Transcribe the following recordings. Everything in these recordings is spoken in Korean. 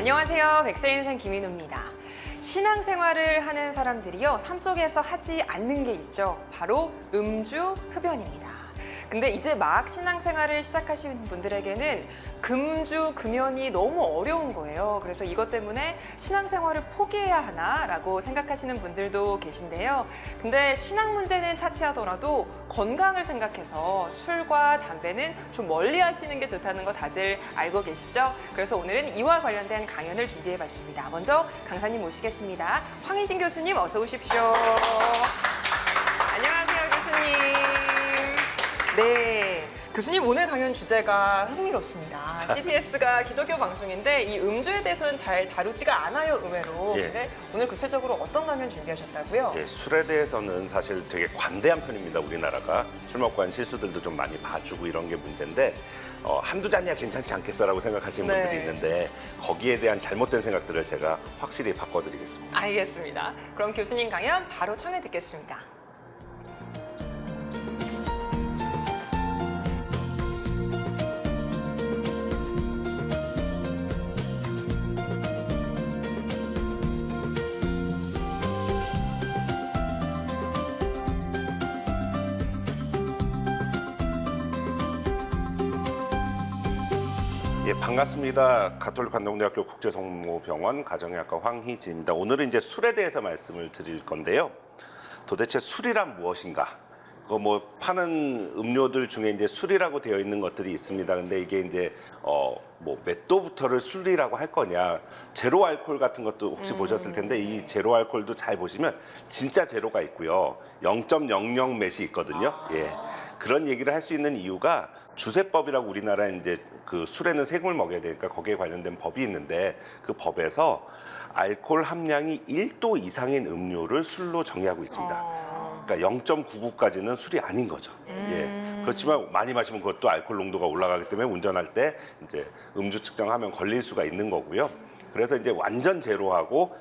안녕하세요. 백세인생 김인우입니다. 신앙생활을 하는 사람들이요, 산속에서 하지 않는 게 있죠. 바로 음주, 흡연입니다. 근데 이제 막 신앙생활을 시작하신 분들에게는 금주, 금연이 너무 어려운 거예요. 그래서 이것 때문에 신앙생활을 포기해야 하나라고 생각하시는 분들도 계신데요. 근데 신앙 문제는 차치하더라도 건강을 생각해서 술과 담배는 좀 멀리 하시는 게 좋다는 거 다들 알고 계시죠? 그래서 오늘은 이와 관련된 강연을 준비해봤습니다. 먼저 강사님 모시겠습니다. 황희진 교수님 어서 오십시오. 안녕하세요, 교수님. 네. 교수님, 오늘 강연 주제가 흥미롭습니다. CTS가 기독교 방송인데 이 음주에 대해서는 잘 다루지가 않아요, 의외로. 예. 근데 오늘 구체적으로 어떤 강연 준비하셨다고요? 예, 술에 대해서는 사실 되게 관대한 편입니다, 우리나라가. 술 먹고 한 실수들도 좀 많이 봐주고 이런 게 문제인데 한두 잔이야 괜찮지 않겠어라고 생각하시는 네. 분들이 있는데 거기에 대한 잘못된 생각들을 제가 확실히 바꿔드리겠습니다. 알겠습니다. 그럼 교수님 강연 바로 청해 듣겠습니다. 예, 반갑습니다. 가톨릭 관동대학교 국제성모병원 가정의학과 황희진입니다. 오늘은 이제 술에 대해서 말씀을 드릴 건데요. 도대체 술이란 무엇인가? 뭐 파는 음료들 중에 이제 술이라고 되어 있는 것들이 있습니다. 근데 이게 이제 뭐 몇 도부터를 술이라고 할 거냐? 제로 알코올 같은 것도 혹시 보셨을 텐데 이 제로 알코올도 잘 보시면 진짜 제로가 있고요. 0.00 몇이 있거든요. 예. 그런 얘기를 할 수 있는 이유가 주세법이라고 우리나라에 이제 그 술에는 세금을 먹여야 되니까 거기에 관련된 법이 있는데 그 법에서 알코올 함량이 1도 이상인 음료를 술로 정의하고 있습니다. 그러니까 0.99까지는 술이 아닌 거죠. 예. 그렇지만 많이 마시면 그것도 알코올 농도가 올라가기 때문에 운전할 때 이제 음주 측정하면 걸릴 수가 있는 거고요. 그래서 이제 완전 제로하고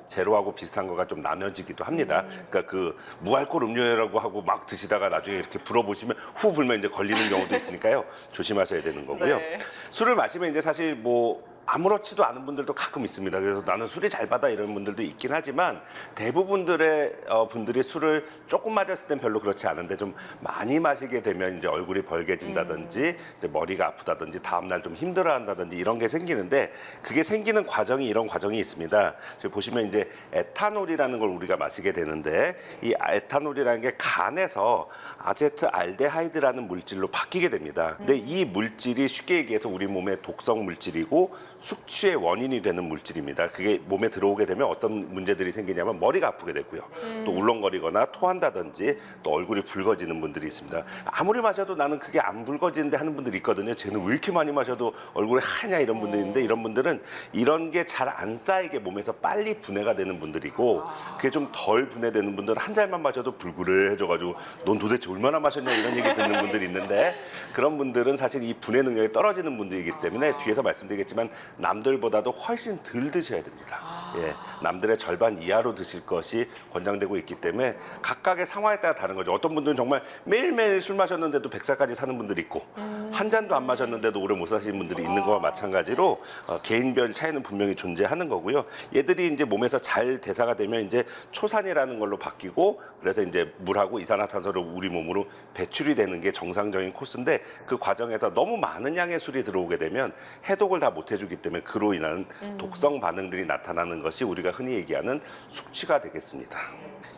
비슷한 거가 좀 나눠지기도 합니다. 그러니까 그 무알코올 음료라고 하고 막 드시다가 나중에 이렇게 불어보시면 후 불면 이제 걸리는 경우도 있으니까요. 조심하셔야 되는 거고요. 네. 술을 마시면 이제 사실 뭐 아무렇지도 않은 분들도 가끔 있습니다. 그래서 나는 술이 잘 받아 이런 분들도 있긴 하지만 대부분들의 분들이 술을 조금 마셨을 땐 별로 그렇지 않은데 좀 많이 마시게 되면 이제 얼굴이 벌개진다든지 이제 머리가 아프다든지 다음날 좀 힘들어한다든지 이런 게 생기는데 그게 생기는 과정이 이런 과정이 있습니다. 저기 보시면 이제 에탄올이라는 걸 우리가 마시게 되는데 이 에탄올이라는 게 간에서 아제트알데하이드라는 물질로 바뀌게 됩니다. 근데 이 물질이 쉽게 얘기해서 우리 몸의 독성 물질이고 숙취의 원인이 되는 물질입니다. 그게 몸에 들어오게 되면 어떤 문제들이 생기냐면 머리가 아프게 되고요. 또 울렁거리거나 토한다든지 또 얼굴이 붉어지는 분들이 있습니다. 아무리 마셔도 나는 그게 안 붉어지는데 하는 분들이 있거든요. 쟤는 왜 이렇게 많이 마셔도 얼굴이 하냐 이런 분들이 있는데 이런 분들은 이런 게 잘 안 쌓이게 몸에서 빨리 분해가 되는 분들이고 그게 좀 덜 분해되는 분들은 한 잔만 마셔도 불구레해져가지고 넌 도대체 얼마나 마셨냐 이런 얘기 듣는 분들이 있는데 그런 분들은 사실 이 분해 능력이 떨어지는 분들이기 때문에 뒤에서 말씀드리겠지만 남들보다도 훨씬 덜 드셔야 됩니다. 예, 남들의 절반 이하로 드실 것이 권장되고 있기 때문에 각각의 상황에 따라 다른 거죠. 어떤 분들은 정말 매일매일 술 마셨는데도 100살까지 사는 분들이 있고 한 잔도 안 마셨는데도 오래 못 사시는 분들이 있는 거와 마찬가지로 개인별 차이는 분명히 존재하는 거고요. 얘들이 이제 몸에서 잘 대사가 되면 이제 초산이라는 걸로 바뀌고 그래서 이제 물하고 이산화탄소를 우리 몸으로 배출이 되는 게 정상적인 코스인데 그 과정에서 너무 많은 양의 술이 들어오게 되면 해독을 다 못 해주기 때문에 그로 인한 독성 반응들이 나타나는 것이 우리가 흔히 얘기하는 숙취가 되겠습니다.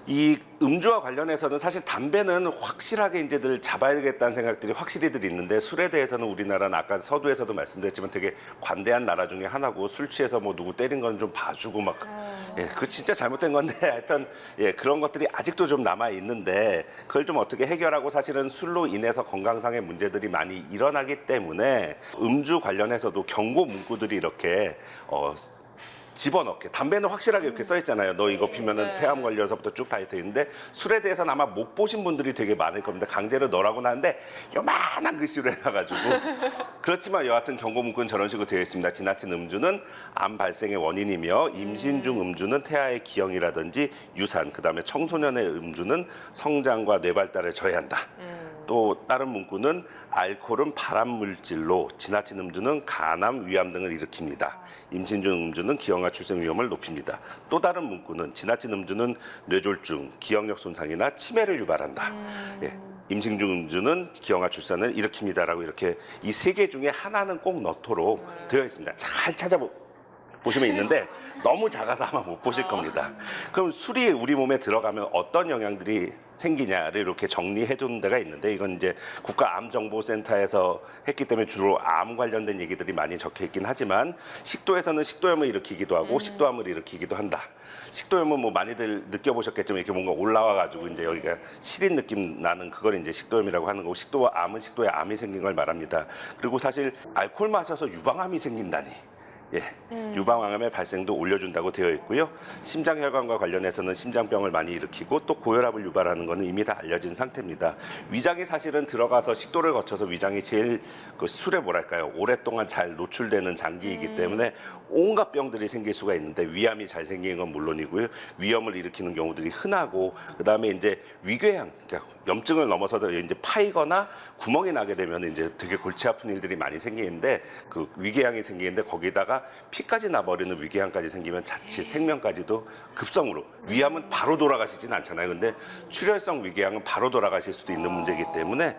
이 음주와 관련해서는 사실 담배는 확실하게 이제 늘 잡아야겠다는 생각들이 확실히들 있는데 술에 대해서는 우리나라는 아까 서두에서도 말씀드렸지만 되게 관대한 나라 중에 하나고 술 취해서 뭐 누구 때린 건 좀 봐주고 막 예, 그거 진짜 잘못된 건데 하여튼 예, 그런 것들이 아직도 좀 남아 있는데 그걸 좀 어떻게 해결하고 사실은 술로 인해서 건강상의 문제들이 많이 일어나기 때문에 음주 관련해서도 경고 문구들이 이렇게 집어넣게 담배는 확실하게 이렇게 써 있잖아요. 너 이거 피면은 폐암 걸려서부터 쭉 다 있어 있는데 술에 대해서는 아마 못 보신 분들이 되게 많을 겁니다. 강제로 넣으라고 하는데 요만한 글씨로 해놔가지고 그렇지만 여하튼 경고 문구는 저런 식으로 되어 있습니다. 지나친 음주는 암 발생의 원인이며 임신 중 음주는 태아의 기형이라든지 유산 그다음에 청소년의 음주는 성장과 뇌 발달을 저해한다. 또 다른 문구는 알코올은 발암 물질로 지나친 음주는 간암, 위암 등을 일으킵니다. 임신 중 음주는 기형아 출생 위험을 높입니다. 또 다른 문구는 지나친 음주는 뇌졸중, 기억력 손상이나 치매를 유발한다. 예. 임신 중 음주는 기형아 출산을 일으킵니다라고 이렇게 이 세 개 중에 하나는 꼭 넣도록 되어 있습니다. 잘 찾아보시면 있는데 너무 작아서 아마 못 보실 겁니다. 그럼 술이 우리 몸에 들어가면 어떤 영향들이 생기냐를 이렇게 정리해 둔 데가 있는데 이건 이제 국가암정보센터에서 했기 때문에 주로 암 관련된 얘기들이 많이 적혀 있긴 하지만 식도에서는 식도염을 일으키기도 하고 식도암을 일으키기도 한다. 식도염은 뭐 많이들 느껴보셨겠지만 이렇게 뭔가 올라와가지고 이제 여기가 시린 느낌 나는 그걸 이제 식도염이라고 하는 거고 식도암은 식도에 암이 생긴 걸 말합니다. 그리고 사실 알코올 마셔서 유방암이 생긴다니. 예, 유방암의 발생도 올려준다고 되어 있고요. 심장혈관과 관련해서는 심장병을 많이 일으키고 또 고혈압을 유발하는 것은 이미 다 알려진 상태입니다. 위장이 사실은 들어가서 식도를 거쳐서 위장이 제일 그 술에 뭐랄까요 오랫동안 잘 노출되는 장기이기 때문에 온갖 병들이 생길 수가 있는데 위암이 잘 생기는 건 물론이고요. 위염을 일으키는 경우들이 흔하고 그다음에 이제 위궤양, 그러니까 염증을 넘어서서 이제 파이거나 구멍이 나게 되면 이제 되게 골치 아픈 일들이 많이 생기는데 그 위궤양이 생기는데 거기다가 피까지 나버리는 위궤양까지 생기면 자칫 생명까지도 급성으로 위암은 바로 돌아가시진 않잖아요. 근데 출혈성 위궤양은 바로 돌아가실 수도 있는 문제이기 때문에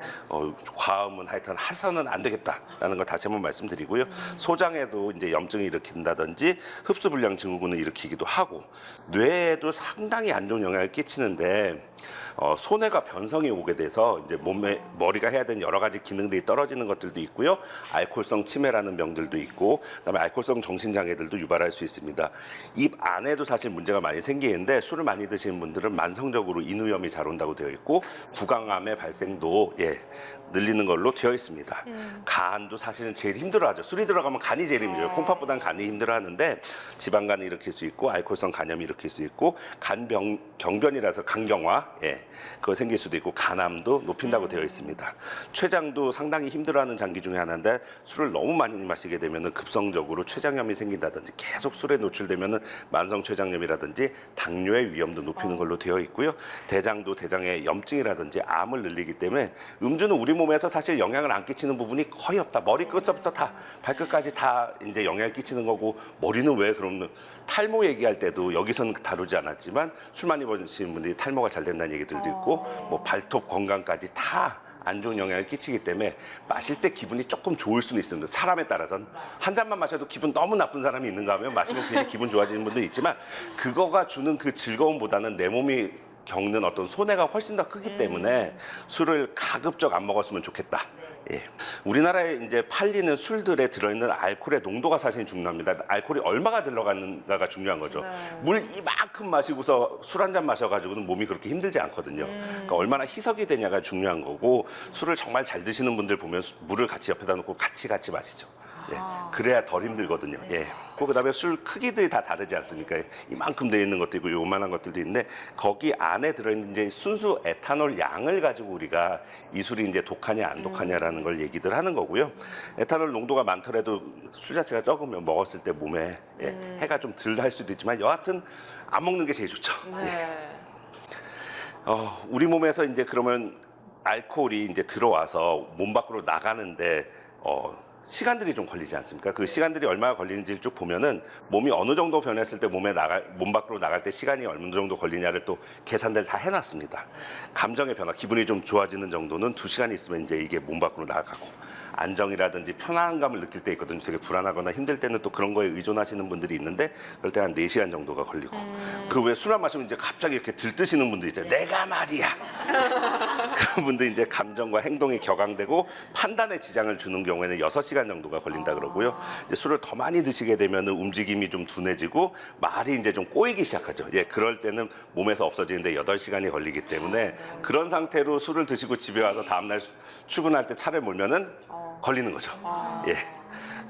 과음은 하여튼 해서는 안 되겠다라는 걸 다시 한번 말씀드리고요. 소장에도 이제 염증을 일으킨다든지 흡수불량 증후군을 일으키기도 하고 뇌에도 상당히 안 좋은 영향을 끼치는데 손해가 변성이 오게 돼서 이제 몸에 머리가 해야 되는 여러 가지 기능들이 떨어지는 것들도 있고요. 알코올성 치매라는 병들도 있고 그다음에 알코올성 정신장애들도 유발할 수 있습니다. 입 안에도 사실 문제가 많이 생기는데 술을 많이 드시는 분들은 만성적으로 인후염이 잘 온다고 되어 있고 구강암의 발생도 늘리는 걸로 되어 있습니다. 간도 사실은 제일 힘들어하죠. 술이 들어가면 간이 제일 힘들어요. 콩팥보다는 간이 힘들어하는데 지방간을 일으킬 수 있고 알코올성 간염이 일으킬 수 있고 간병 경변이라서 간경화 그거 생길 수도 있고 간암도 높인다고 되어 있습니다. 췌장도 상당히 힘들어하는 장기 중에 하나인데 술을 너무 많이 마시게 되면 급성적으로 췌장염이 생긴다든지 계속 술에 노출되면 만성 췌장염이라든지 당뇨의 위험도 높이는 걸로 되어 있고요. 대장도 대장의 염증이라든지 암을 늘리기 때문에 음주는 우리 몸에서 사실 영향을 안 끼치는 부분이 거의 없다. 머리 끝부터 다 발끝까지 다 이제 영향을 끼치는 거고 머리는 왜 그러면 탈모 얘기할 때도 여기서는 다루지 않았지만 술 많이 마시는 분들이 탈모가 잘 된다는 얘기들도 있고 뭐 발톱 건강까지 다 안 좋은 영향을 끼치기 때문에 마실 때 기분이 조금 좋을 수는 있습니다. 사람에 따라서는 한 잔만 마셔도 기분 너무 나쁜 사람이 있는가 하면 마시면 괜히 기분 좋아지는 분도 있지만 그거가 주는 그 즐거움보다는 내 몸이 겪는 어떤 손해가 훨씬 더 크기 때문에 술을 가급적 안 먹었으면 좋겠다. 우리나라에 이제 팔리는 술들에 들어있는 알코올의 농도가 사실 중요합니다. 알코올이 얼마가 들어가는가가 중요한 거죠. 물 이만큼 마시고서 술 한 잔 마셔가지고는 몸이 그렇게 힘들지 않거든요. 그러니까 얼마나 희석이 되냐가 중요한 거고 술을 정말 잘 드시는 분들 보면 물을 같이 옆에다 놓고 같이 마시죠. 그래야 덜 힘들거든요. 그다음에 술 크기들이 다 다르지 않습니까? 이만큼 되어 있는 것도 있고 요만한 것들도 있는데 거기 안에 들어있는 이제 순수 에탄올 양을 가지고 우리가 이 술이 이제 독하냐 안 독하냐라는 걸 얘기들 하는 거고요. 에탄올 농도가 많더라도 술 자체가 적으면 먹었을 때 몸에 해가 좀 덜 할 수도 있지만 여하튼 안 먹는 게 제일 좋죠. 우리 몸에서 이제 그러면 알코올이 이제 들어와서 몸 밖으로 나가는데 시간들이 좀 걸리지 않습니까? 그 시간들이 얼마나 걸리는지를 쭉 보면은 몸이 어느 정도 변했을 때 몸 밖으로 나갈 때 시간이 어느 정도 걸리냐를 또 계산들 다 해놨습니다. 감정의 변화, 기분이 좀 좋아지는 정도는 2시간이 있으면 이제 이게 몸 밖으로 나가고 안정이라든지 편안감을 느낄 때 있거든요. 되게 불안하거나 힘들 때는 또 그런 거에 의존하시는 분들이 있는데 그럴 때 한 4시간 정도가 걸리고 그 외에 술 안 마시면 이제 갑자기 이렇게 들뜨시는 분들 있잖아요. 내가 말이야. 그런 분들 이제 감정과 행동이 격앙되고 판단에 지장을 주는 경우에는 6시간 정도가 걸린다 그러고요. 이제 술을 더 많이 드시게 되면 움직임이 좀 둔해지고 말이 이제 좀 꼬이기 시작하죠. 그럴 때는 몸에서 없어지는데 8시간이 걸리기 때문에 그런 상태로 술을 드시고 집에 와서 다음날 출근할 때 차를 몰면은 걸리는 거죠.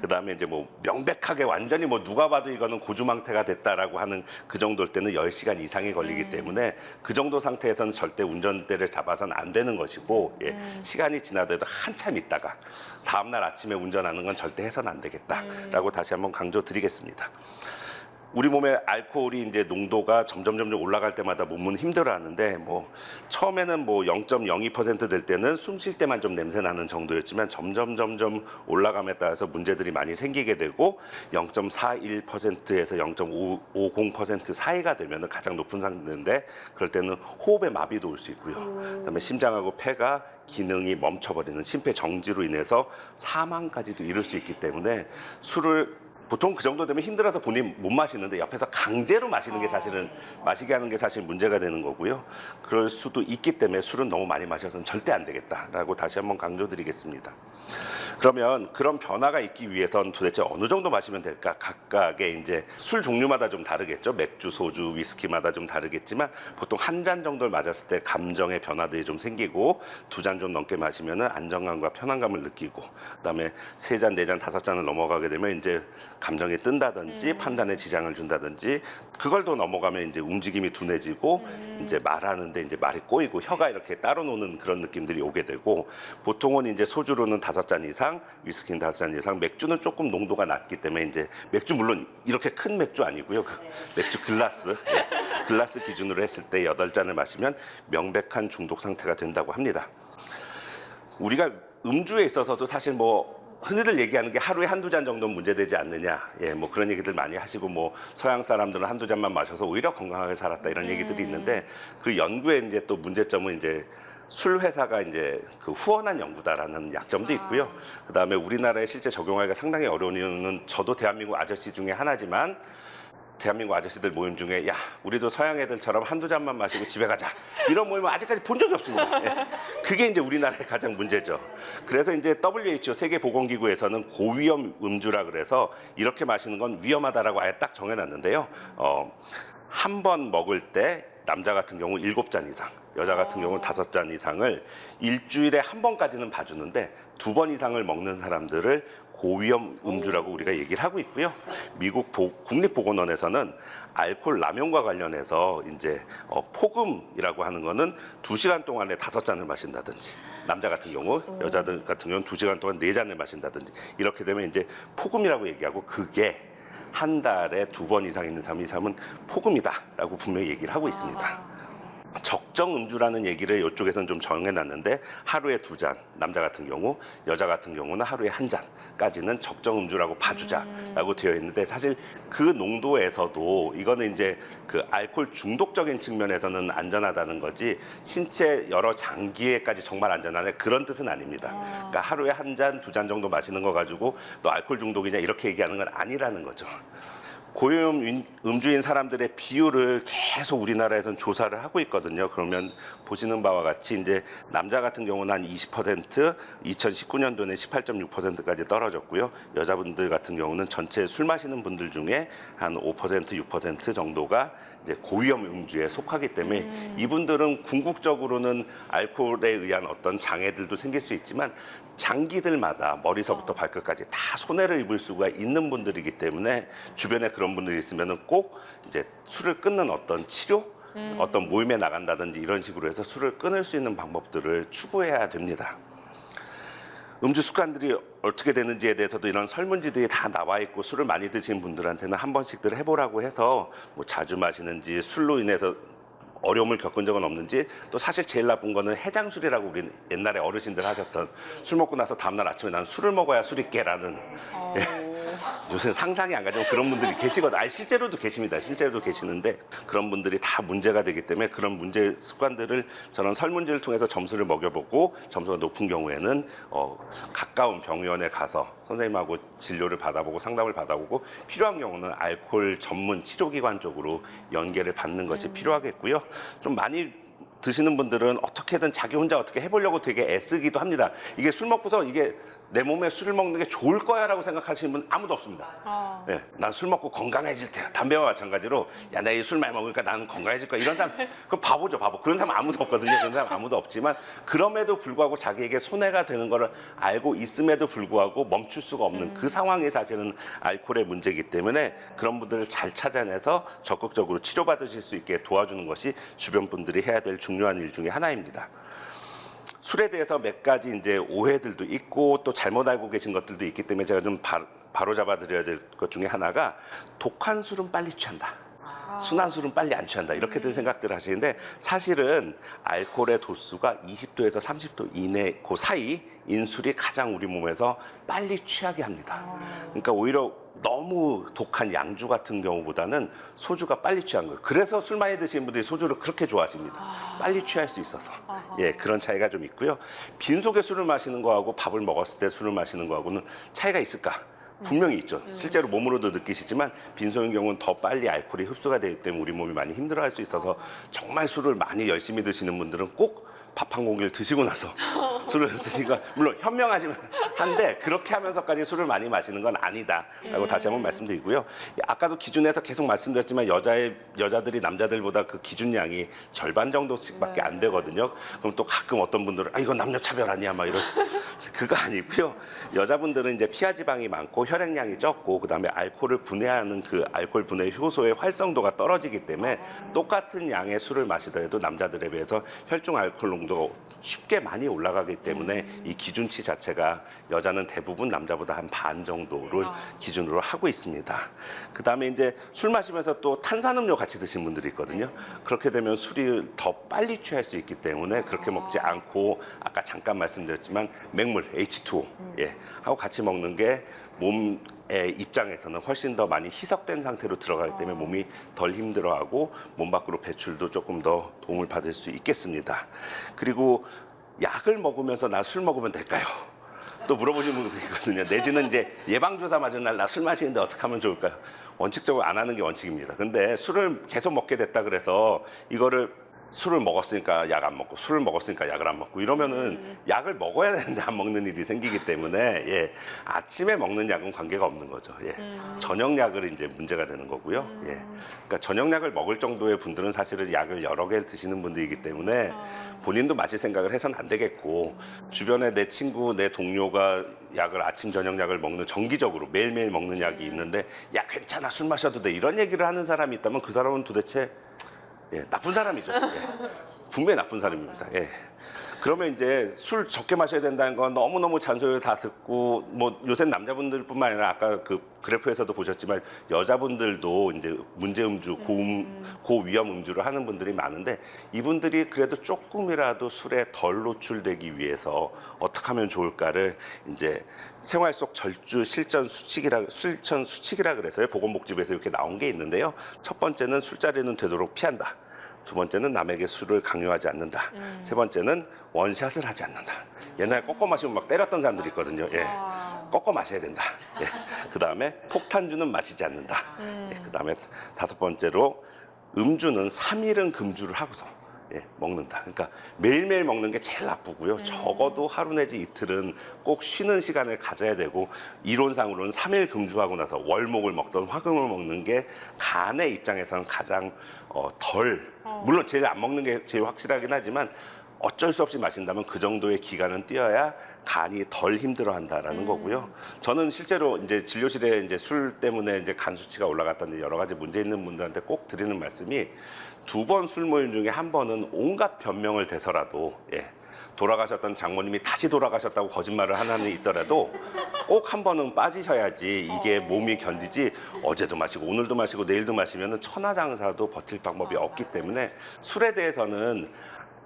그다음에 이제 뭐 명백하게 완전히 뭐 누가 봐도 이거는 고주망태가 됐다라고 하는 그 정도일 때는 10시간 이상이 걸리기 때문에 그 정도 상태에서는 절대 운전대를 잡아서는 안 되는 것이고 시간이 지나더라도 한참 있다가 다음날 아침에 운전하는 건 절대 해서는 안 되겠다라고 다시 한번 강조드리겠습니다. 우리 몸에 알코올이 이제 농도가 점점 올라갈 때마다 몸은 힘들어하는데 뭐 처음에는 뭐 0.02% 될 때는 숨 쉴 때만 좀 냄새 나는 정도였지만 점점 올라감에 따라서 문제들이 많이 생기게 되고 0.41%에서 0.50% 사이가 되면은 가장 높은 상태인데 그럴 때는 호흡에 마비도 올 수 있고요. 그다음에 심장하고 폐가 기능이 멈춰버리는 심폐정지로 인해서 사망까지도 이를 수 있기 때문에 술을 보통 그 정도 되면 힘들어서 본인 못 마시는데 옆에서 강제로 마시는 게 사실은 마시게 하는 게 사실 문제가 되는 거고요. 그럴 수도 있기 때문에 술은 너무 많이 마셔서는 절대 안 되겠다라고 다시 한번 강조드리겠습니다. 그러면 그런 변화가 있기 위해선 도대체 어느 정도 마시면 될까? 각각의 이제 술 종류마다 좀 다르겠죠. 맥주, 소주, 위스키마다 좀 다르겠지만 보통 한 잔 정도를 맞았을 때 감정의 변화들이 좀 생기고 2잔 좀 넘게 마시면은 안정감과 편안감을 느끼고 그다음에 3잔, 4잔, 5잔을 넘어가게 되면 이제 감정이 뜬다든지 판단에 지장을 준다든지 그걸 더 넘어가면 이제 움직임이 둔해지고 이제 말하는데 이제 말이 꼬이고 혀가 이렇게 따로 노는 그런 느낌들이 오게 되고 보통은 이제 소주로는 5잔 이상, 위스키는 5잔 이상, 맥주는 조금 농도가 낮기 때문에 이제 맥주 물론 이렇게 큰 맥주 아니고요. 그 맥주 글라스, 글라스 기준으로 했을 때 8잔을 마시면 명백한 중독 상태가 된다고 합니다. 우리가 음주에 있어서도 사실 뭐 흔히들 얘기하는 게 하루에 1-2잔 정도는 문제되지 않느냐. 예, 뭐 그런 얘기들 많이 하시고 뭐 서양 사람들은 1-2잔만 마셔서 오히려 건강하게 살았다 이런 얘기들이 있는데 그 연구의 이제 또 문제점은 이제 술 회사가 이제 그 후원한 연구다라는 약점도 있고요. 그다음에 우리나라에 실제 적용하기가 상당히 어려운 이유는 저도 대한민국 아저씨 중에 하나지만 대한민국 아저씨들 모임 중에 야 우리도 서양 애들처럼 1-2잔만 마시고 집에 가자 이런 모임은 아직까지 본 적이 없습니다. 예. 그게 이제 우리나라의 가장 문제죠. 그래서 이제 WHO 세계보건기구에서는 고위험 음주라 그래서 이렇게 마시는 건 위험하다라고 아예 딱 정해놨는데요. 한 번 먹을 때 남자 같은 경우 7잔 이상, 여자 같은 경우는 5잔 이상을 일주일에 한 번까지는 봐주는데 2번 이상을 먹는 사람들을 고위험 음주라고 우리가 얘기를 하고 있고요. 미국 국립보건원에서는 알코올 남용과 관련해서 이제 폭음이라고 하는 거는 2시간 동안에 5잔을 마신다든지 남자 같은 경우, 여자들 같은 경우는 2시간 동안 4잔을 마신다든지 이렇게 되면 이제 폭음이라고 얘기하고 그게 한 달에 2번 이상 있는 사람은 폭음이다라고 분명히 얘기를 하고 있습니다. 적정 음주라는 얘기를 이쪽에서는 좀 정해놨는데 하루에 2잔, 남자 같은 경우, 여자 같은 경우는 하루에 1잔까지는 적정 음주라고 봐주자라고 되어 있는데 사실 그 농도에서도 이거는 이제 그 알코올 중독적인 측면에서는 안전하다는 거지 신체 여러 장기에까지 정말 안전하네 그런 뜻은 아닙니다. 그러니까 하루에 1잔, 2잔 정도 마시는 거 가지고 너 알코올 중독이냐 이렇게 얘기하는 건 아니라는 거죠. 고위험 음주인 사람들의 비율을 계속 우리나라에서는 조사를 하고 있거든요. 그러면 보시는 바와 같이 이제 남자 같은 경우는 한 20%, 2019년도에는 18.6%까지 떨어졌고요. 여자분들 같은 경우는 전체 술 마시는 분들 중에 한 5%, 6% 정도가 이제 고위험 음주에 속하기 때문에 이분들은 궁극적으로는 알코올에 의한 어떤 장애들도 생길 수 있지만 장기들마다 머리서부터 발끝까지 다 손해를 입을 수가 있는 분들이기 때문에 주변에 그런 분들이 있으면은 꼭 이제 술을 끊는 어떤 치료, 어떤 모임에 나간다든지 이런 식으로 해서 술을 끊을 수 있는 방법들을 추구해야 됩니다. 음주 습관들이 어떻게 되는지에 대해서도 이런 설문지들이 다 나와 있고 술을 많이 드시는 분들한테는 한 번씩들 해보라고 해서 뭐 자주 마시는지 술로 인해서 어려움을 겪은 적은 없는지 또 사실 제일 나쁜 거는 해장술이라고 우리 옛날에 어르신들 하셨던 술 먹고 나서 다음날 아침에 나는 술을 먹어야 술이 깨라는 요새 상상이 안 가지만 그런 분들이 계시거든요. 아니, 실제로도 계십니다. 실제로도 계시는데 그런 분들이 다 문제가 되기 때문에 그런 문제 습관들을 저는 설문지를 통해서 점수를 먹여보고 점수가 높은 경우에는 가까운 병원에 가서 선생님하고 진료를 받아보고 상담을 받아보고 필요한 경우는 알코올 전문 치료기관 쪽으로 연계를 받는 것이 필요하겠고요. 좀 많이 드시는 분들은 어떻게든 자기 혼자 어떻게 해보려고 되게 애쓰기도 합니다. 이게 술 먹고서 이게 내 몸에 술을 먹는 게 좋을 거야 라고 생각하시는 분 아무도 없습니다. 예, 난 술 먹고 건강해질 테야. 담배와 마찬가지로 야, 나 이 술 많이 먹으니까 나는 건강해질 거야. 이런 사람, 그 바보죠, 바보. 그런 사람 아무도 없거든요. 그런 사람 아무도 없지만 그럼에도 불구하고 자기에게 손해가 되는 거를 알고 있음에도 불구하고 멈출 수가 없는 그 상황이 사실은 알코올의 문제이기 때문에 그런 분들을 잘 찾아내서 적극적으로 치료받으실 수 있게 도와주는 것이 주변 분들이 해야 될 중요한 일 중에 하나입니다. 술에 대해서 몇 가지 이제 오해들도 있고 또 잘못 알고 계신 것들도 있기 때문에 제가 좀 바로 잡아 드려야 될 것 중에 하나가 독한 술은 빨리 취한다. 순한 술은 빨리 안 취한다. 이렇게들 생각들 하시는데 사실은 알코올의 도수가 20도에서 30도 이내 그 사이인 술이 가장 우리 몸에서 빨리 취하게 합니다. 그러니까 오히려 너무 독한 양주 같은 경우보다는 소주가 빨리 취한 거예요. 그래서 술 많이 드시는 분들이 소주를 그렇게 좋아하십니다. 빨리 취할 수 있어서. 예, 그런 차이가 좀 있고요. 빈속에 술을 마시는 거하고 밥을 먹었을 때 술을 마시는 거하고는 차이가 있을까? 분명히 있죠. 실제로 몸으로도 느끼시지만 빈속인 경우는 더 빨리 알코올이 흡수가 되기 때문에 우리 몸이 많이 힘들어할 수 있어서 정말 술을 많이 열심히 드시는 분들은 꼭 밥 한 공기를 드시고 나서 술을 드시니까 물론 현명하지만 한데 그렇게 하면서까지 술을 많이 마시는 건 아니다라고 다시 한번 말씀드리고요. 아까도 기준에서 계속 말씀드렸지만 여자들이 남자들보다 그 기준량이 절반 정도씩밖에 안 되거든요. 그럼 또 가끔 어떤 분들은 이건 남녀 차별 아니야 막 이러시 그거 아니고요. 여자분들은 이제 피하 지방이 많고 혈액량이 적고 그다음에 알코올을 분해하는 그 알코올 분해 효소의 활성도가 떨어지기 때문에 똑같은 양의 술을 마시더라도 남자들에 비해서 혈중 알코올 농도가 쉽게 많이 올라가기 때문에 이 기준치 자체가 여자는 대부분 남자보다 한 반 정도를 기준으로 하고 있습니다. 그 다음에 이제 술 마시면서 또 탄산음료 같이 드시는 분들이 있거든요. 그렇게 되면 술이 더 빨리 취할 수 있기 때문에 그렇게 먹지 않고 아까 잠깐 말씀드렸지만 맹물 H2O 예, 하고 같이 먹는 게 몸의 입장에서는 훨씬 더 많이 희석된 상태로 들어가기 때문에 몸이 덜 힘들어하고 몸 밖으로 배출도 조금 더 도움을 받을 수 있겠습니다. 그리고 약을 먹으면서 나 술 먹으면 될까요? 또 물어보시는 분도 있거든요. 내지는 이제 예방주사 맞은 날 나 술 마시는데 어떻게 하면 좋을까요? 원칙적으로 안 하는 게 원칙입니다. 근데 술을 계속 먹게 됐다 그래서 이거를 술을 먹었으니까 약 안 먹고 술을 먹었으니까 약을 안 먹고 이러면은 약을 먹어야 되는데 안 먹는 일이 생기기 때문에 예, 아침에 먹는 약은 관계가 없는 거죠. 예. 저녁약을 이제 문제가 되는 거고요. 예. 그러니까 저녁약을 먹을 정도의 분들은 사실은 약을 여러 개 드시는 분들이기 때문에 본인도 마실 생각을 해서는 안 되겠고 주변에 내 친구, 내 동료가 약을 아침 저녁약을 먹는 정기적으로 매일매일 먹는 약이 있는데 야 괜찮아 술 마셔도 돼 이런 얘기를 하는 사람이 있다면 그 사람은 도대체 예, 나쁜 사람이죠. 예. 분명히 나쁜 사람입니다. 예. 그러면 이제 술 적게 마셔야 된다는 건 너무너무 잔소리를 다 듣고 뭐 요새 남자분들뿐만 아니라 아까 그 그래프에서도 보셨지만 여자분들도 이제 문제 음주, 고위험 음주를 하는 분들이 많은데 이분들이 그래도 조금이라도 술에 덜 노출되기 위해서 어떻게 하면 좋을까를 이제 생활 속 절주 실천 수칙이라 그래서요. 보건복지부에서 이렇게 나온 게 있는데요. 첫 번째는 술자리는 되도록 피한다. 두 번째는 남에게 술을 강요하지 않는다. 세 번째는 원샷을 하지 않는다. 옛날에 꺾어 마시면 막 때렸던 사람들이 있거든요. 예. 꺾어 마셔야 된다. 예. 그 다음에 폭탄주는 마시지 않는다. 예. 그 다음에 다섯 번째로 음주는 3일은 금주를 하고서 예, 먹는다. 그러니까 매일매일 먹는 게 제일 나쁘고요. 적어도 하루 내지 이틀은 꼭 쉬는 시간을 가져야 되고 이론상으로는 3일 금주하고 나서 월목을 먹던 화금을 먹는 게 간의 입장에서는 가장 물론 제일 안 먹는 게 제일 확실하긴 하지만 어쩔 수 없이 마신다면 그 정도의 기간은 뛰어야 간이 덜 힘들어한다라는 거고요. 저는 실제로 이제 진료실에 이제 술 때문에 이제 간 수치가 올라갔다는 여러 가지 문제 있는 분들한테 꼭 드리는 말씀이 2번 술 모임 중에 한 번은 온갖 변명을 대서라도 예, 돌아가셨던 장모님이 다시 돌아가셨다고 거짓말을 하나는 있더라도 꼭 한 번은 빠지셔야지 이게 몸이 견디지 어제도 마시고 오늘도 마시고 내일도 마시면 천하장사도 버틸 방법이 없기 때문에 술에 대해서는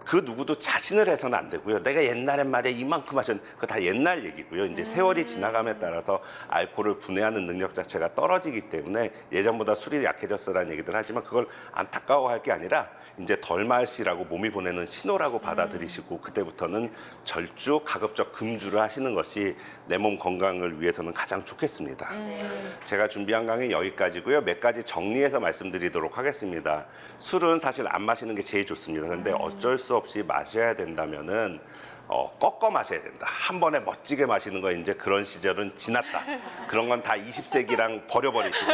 그 누구도 자신을 해서는 안 되고요. 내가 옛날엔 말이야 이만큼 마셨는데 그거 다 옛날 얘기고요. 이제 세월이 지나감에 따라서 알코올을 분해하는 능력 자체가 떨어지기 때문에 예전보다 술이 약해졌어라는 얘기들 하지만 그걸 안타까워할 게 아니라 이제 덜 마시라고 몸이 보내는 신호라고 받아들이시고 그때부터는 절주 가급적 금주를 하시는 것이 내 몸 건강을 위해서는 가장 좋겠습니다. 제가 준비한 강의 여기까지고요. 몇 가지 정리해서 말씀드리도록 하겠습니다. 술은 사실 안 마시는 게 제일 좋습니다. 근데 어쩔 수 없이 마셔야 된다면은 꺾어 마셔야 된다. 한 번에 멋지게 마시는 거 이제 그런 시절은 지났다. 그런 건 다 20세기랑 버려버리시고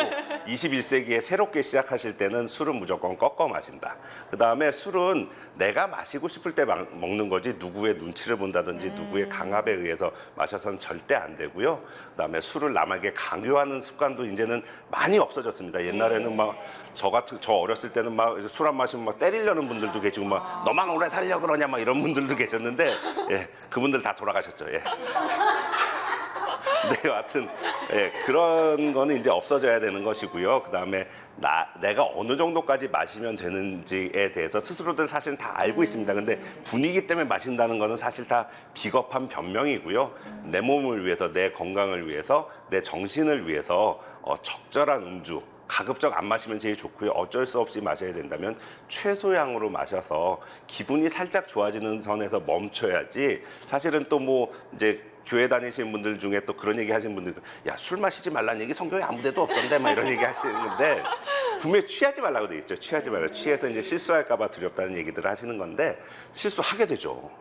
21세기에 새롭게 시작하실 때는 술은 무조건 꺾어 마신다. 그 다음에 술은 내가 마시고 싶을 때 먹는 거지 누구의 눈치를 본다든지 누구의 강압에 의해서 마셔서는 절대 안 되고요. 그 다음에 술을 남에게 강요하는 습관도 이제는 많이 없어졌습니다. 옛날에는 막 저 어렸을 때는 막 술 안 마시면 막 때리려는 분들도 계시고 막 너만 오래 살려 그러냐 막 이런 분들도 계셨는데 예, 그분들 다 돌아가셨죠. 예. 네, 여하튼 예, 그런 거는 이제 없어져야 되는 것이고요. 그다음에 내가 어느 정도까지 마시면 되는지에 대해서 스스로들 사실은 다 알고 있습니다. 근데 분위기 때문에 마신다는 거는 사실 다 비겁한 변명이고요. 내 몸을 위해서, 내 건강을 위해서, 내 정신을 위해서 적절한 음주, 가급적 안 마시면 제일 좋고요. 어쩔 수 없이 마셔야 된다면 최소량으로 마셔서 기분이 살짝 좋아지는 선에서 멈춰야지. 사실은 또 뭐 이제 교회 다니시는 분들 중에 또 그런 얘기 하시는 분들, 야, 술 마시지 말라는 얘기 성경에 아무 데도 없던데, 막 이런 얘기 하시는데, 분명히 취하지 말라고 돼 있죠. 취하지 말라. 취해서 이제 실수할까봐 두렵다는 얘기들을 하시는 건데, 실수하게 되죠.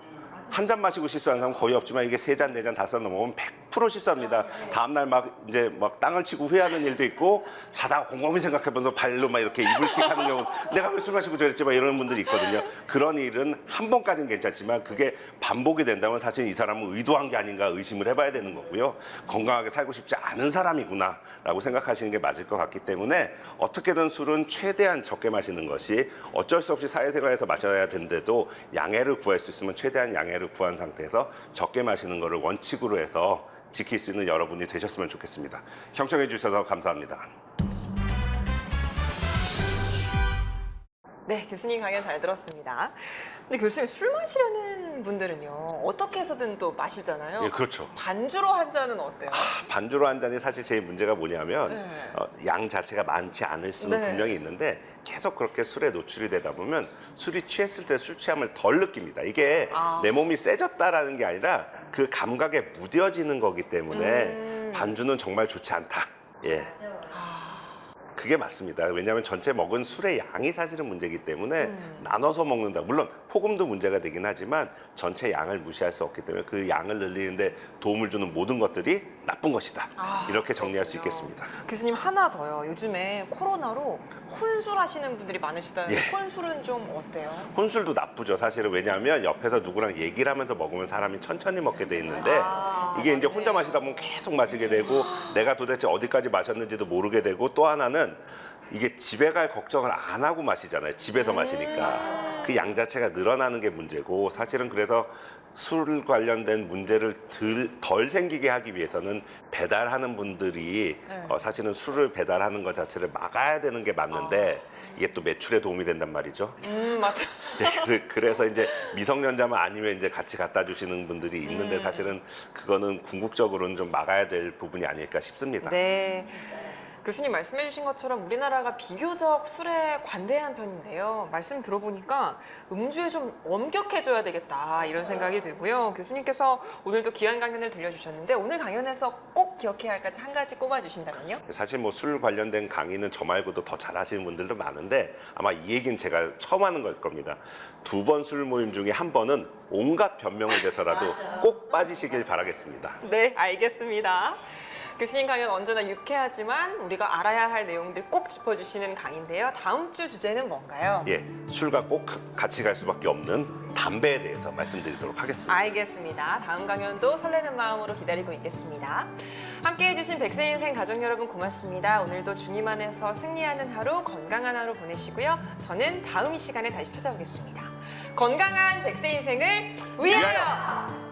한 잔 마시고 실수하는 사람 거의 없지만 이게 3잔, 4잔, 5잔 넘어오면 100% 실수합니다. 다음날 막 이제 막 땅을 치고 후회하는 일도 있고, 자다가 곰곰이 생각해보면서 발로 막 이렇게 이불킥하는 경우, 내가 왜 술 마시고 저랬지 막 이러는 분들이 있거든요. 그런 일은 한 번까지는 괜찮지만 그게 반복이 된다면 사실 이 사람은 의도한 게 아닌가 의심을 해봐야 되는 거고요. 건강하게 살고 싶지 않은 사람이구나 라고 생각하시는 게 맞을 것 같기 때문에 어떻게든 술은 최대한 적게 마시는 것이, 어쩔 수 없이 사회생활에서 마셔야 되는데도 양해를 구할 수 있으면 최대한 양해를 구한 상태에서 적게 마시는 것을 원칙으로 해서 지킬 수 있는 여러분이 되셨으면 좋겠습니다. 경청해 주셔서 감사합니다. 네, 교수님 강연 잘 들었습니다. 근데 교수님, 술 마시려는 분들은요, 어떻게 해서든 또 마시잖아요. 예, 그렇죠. 반주로 한 잔은 어때요? 반주로 한 잔이 사실 제일 문제가 뭐냐면 네. 양 자체가 많지 않을 수는 네. 분명히 있는데 계속 그렇게 술에 노출이 되다 보면 술이 취했을 때 술 취함을 덜 느낍니다. 이게 내 몸이 세졌다라는 게 아니라 그 감각에 무뎌지는 거기 때문에 반주는 정말 좋지 않다. 예. 그게 맞습니다. 왜냐하면 전체 먹은 술의 양이 사실은 문제이기 때문에 나눠서 먹는다. 물론 폭음도 문제가 되긴 하지만 전체 양을 무시할 수 없기 때문에 그 양을 늘리는데 도움을 주는 모든 것들이 나쁜 것이다. 이렇게 정리할 수 있겠습니다. 교수님, 하나 더요. 요즘에 코로나로 혼술 하시는 분들이 많으시다는데, 예. 혼술은 좀 어때요? 혼술도 나쁘죠. 사실은 왜냐하면 옆에서 누구랑 얘기를 하면서 먹으면 사람이 천천히 먹게 돼 있는데 이게 이제 혼자 마시다 보면 계속 마시게 되고 내가 도대체 어디까지 마셨는지도 모르게 되고, 또 하나는 이게 집에 갈 걱정을 안 하고 마시잖아요. 집에서 마시니까 그 양 자체가 늘어나는 게 문제고, 사실은 그래서 술 관련된 문제를 덜 생기게 하기 위해서는 배달하는 분들이 사실은 술을 배달하는 것 자체를 막아야 되는 게 맞는데 이게 또 매출에 도움이 된단 말이죠. 맞죠. 그래서 이제 미성년자만 아니면 이제 같이 갖다 주시는 분들이 있는데 사실은 그거는 궁극적으로는 좀 막아야 될 부분이 아닐까 싶습니다. 네. 교수님 말씀해 주신 것처럼 우리나라가 비교적 술에 관대한 편인데요. 말씀 들어보니까 음주에 좀 엄격해져야 되겠다, 이런 생각이 들고요. 교수님께서 오늘도 귀한 강연을 들려주셨는데 오늘 강연에서 꼭 기억해야 할 것이 한 가지 꼽아주신다면요? 사실 뭐 술 관련된 강의는 저 말고도 더 잘하시는 분들도 많은데 아마 이 얘기는 제가 처음 하는 걸 겁니다. 2번 술 모임 중에 한 번은 온갖 변명을 대서라도 꼭 빠지시길 바라겠습니다. 네, 알겠습니다. 교수님 강연 언제나 유쾌하지만 우리가 알아야 할 내용들 꼭 짚어주시는 강의인데요. 다음 주 주제는 뭔가요? 예, 술과 꼭 같이 갈 수밖에 없는 담배에 대해서 말씀드리도록 하겠습니다. 알겠습니다. 다음 강연도 설레는 마음으로 기다리고 있겠습니다. 함께해 주신 백세 인생 가족 여러분 고맙습니다. 오늘도 주님 안에서 승리하는 하루, 건강한 하루 보내시고요. 저는 다음 이 시간에 다시 찾아오겠습니다. 건강한 백세 인생을 위하여!